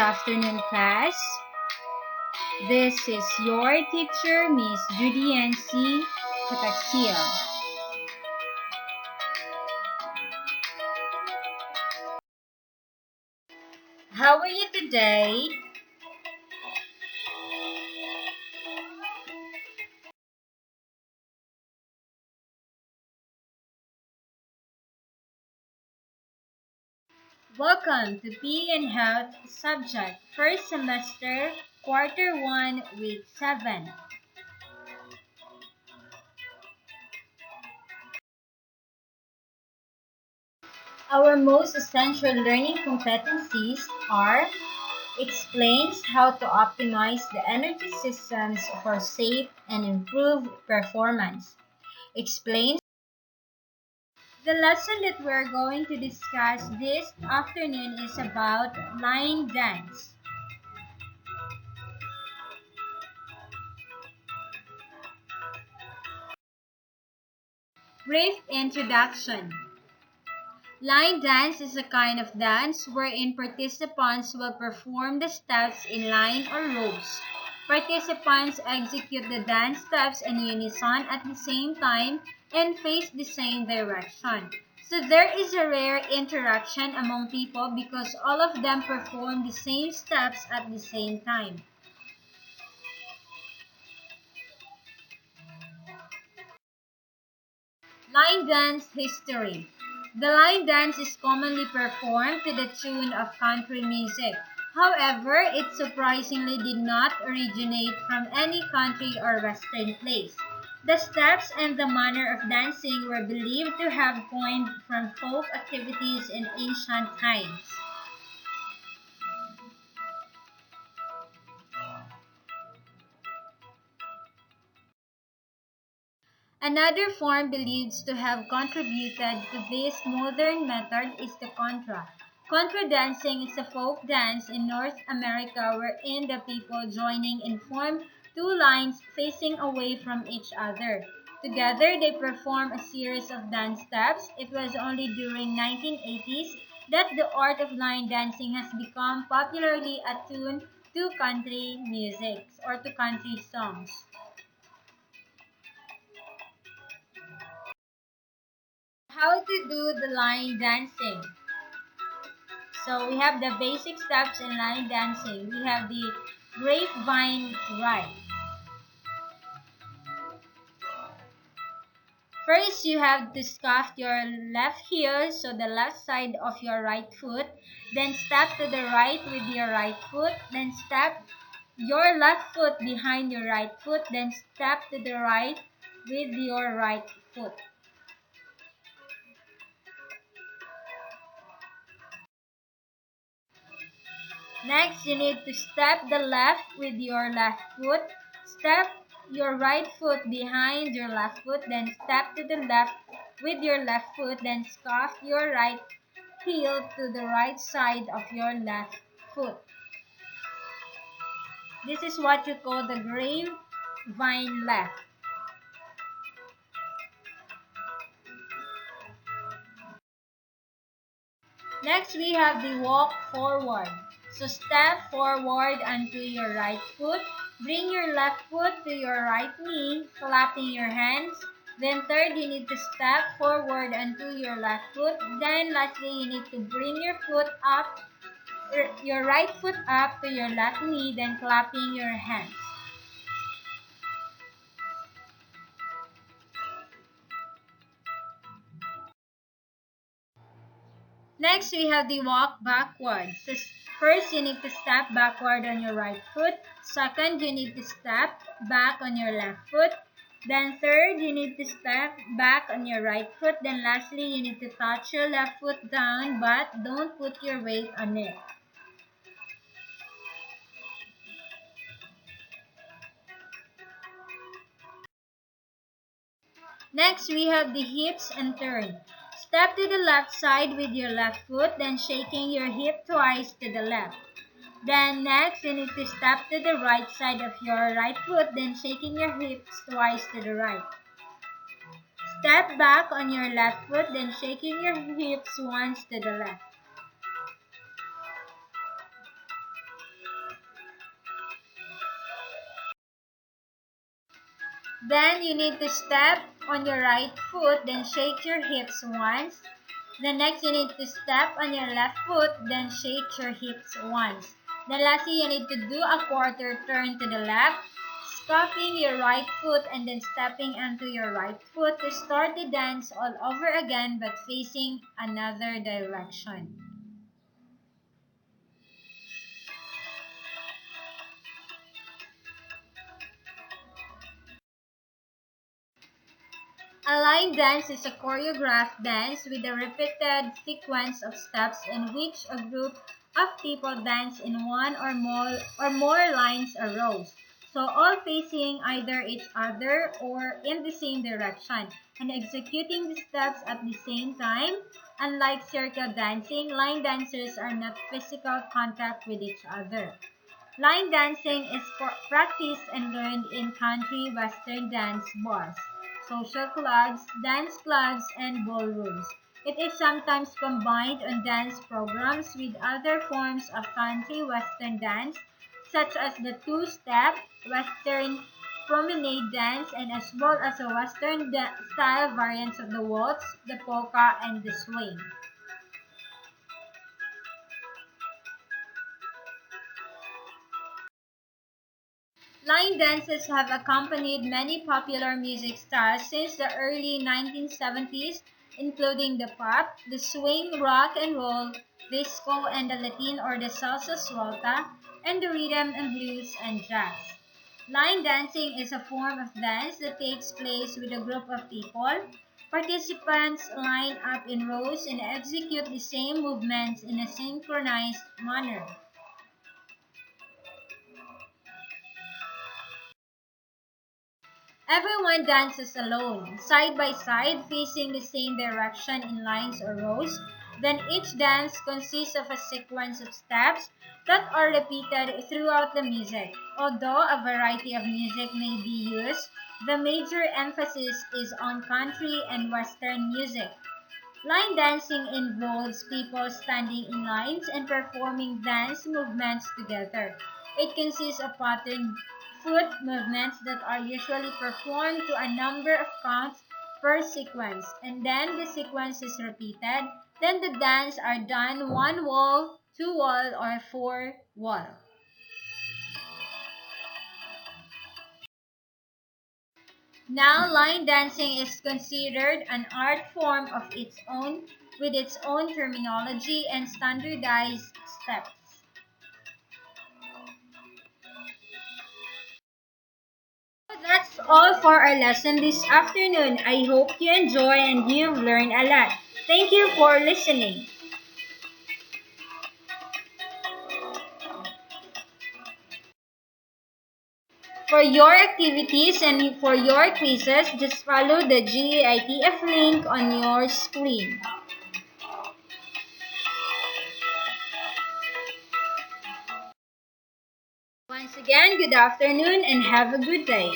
afternoon, class. This is your teacher, Miss Judy N.C. Kataxia. How are you today? Welcome to PE and Health subject, first semester, quarter 1, week 7. Our most essential learning competencies are explains how to optimize the energy systems for safe and improved performance. Explains the lesson that we're going to discuss this afternoon is about line dance. Brief introduction. Line dance is a kind of dance wherein participants will perform the steps in line or rows. Participants execute the dance steps in unison at the same time and face the same direction. So there is a rare interaction among people because all of them perform the same steps at the same time. Line dance history. The line dance is commonly performed to the tune of country music. However, it surprisingly did not originate from any country or western place. The steps and the manner of dancing were believed to have coined from folk activities in ancient times. Another form believed to have contributed to this modern method is the contra. Contra dancing is a folk dance in North America wherein the people joining in form two lines facing away from each other. Together they perform a series of dance steps. It was only during 1980s that the art of line dancing has become popularly attuned to country music or to country songs. How to do the line dancing. So we have the basic steps in line dancing. We have the grapevine ride. First, you have to scuff your left heel, so the left side of your right foot. Then step to the right with your right foot. Then step your left foot behind your right foot. Then step to the right with your right foot. Next, you need to step the left with your left foot. Step your right foot behind your left foot. Then step to the left with your left foot. Then scuff your right heel to the right side of your left foot. This is what you call the grapevine left. Next, we have the walk forward. So step forward onto your right foot. Bring your left foot to your right knee, clapping your hands. Then third, you need to step forward onto your left foot. Then lastly, you need to bring your right foot up to your left knee, then clapping your hands. Next, we have the walk backwards. So first, you need to step backward on your right foot. Second, you need to step back on your left foot. Then third, you need to step back on your right foot. Then lastly, you need to touch your left foot down, but don't put your weight on it. Next, we have the hips and turn. Step to the left side with your left foot, then shaking your hip twice to the left. Then next, you need to step to the right side of your right foot, then shaking your hips twice to the right. Step back on your left foot, then shaking your hips once to the left. Then you need to step on your right foot, then shake your hips once. Then next you need to step on your left foot, then shake your hips once. Then lastly you need to do a quarter turn to the left, scuffing your right foot and then stepping onto your right foot to start the dance all over again but facing another direction. A line dance is a choreographed dance with a repeated sequence of steps in which a group of people dance in one or more lines or rows, so all facing either each other or in the same direction, and executing the steps at the same time. Unlike circle dancing, line dancers are not physical contact with each other. Line dancing is practiced and learned in country western dance bars, social clubs, dance clubs, and ballrooms. It is sometimes combined on dance programs with other forms of country western dance, such as the two-step, western promenade dance, and as well as a western style variants of the waltz, the polka, and the swing. Line dances have accompanied many popular music styles since the early 1970s, including the pop, the swing, rock and roll, disco, and the Latin or the salsa suelta, and the rhythm and blues and jazz. Line dancing is a form of dance that takes place with a group of people. Participants line up in rows and execute the same movements in a synchronized manner. Everyone dances alone, side by side, facing the same direction in lines or rows. Then each dance consists of a sequence of steps that are repeated throughout the music. Although a variety of music may be used, the major emphasis is on country and western music. Line dancing involves people standing in lines and performing dance movements together. It consists of patterned foot movements that are usually performed to a number of counts per sequence, and then the sequence is repeated. Then the dance are done one wall, two wall, or four wall. Now, line dancing is considered an art form of its own, with its own terminology and standardized steps. So that's all for our lesson this afternoon. I hope you enjoy and you've learned a lot. Thank you for listening. For your activities and for your quizzes, just follow the GAITF link on your screen. Once again, good afternoon and have a good day.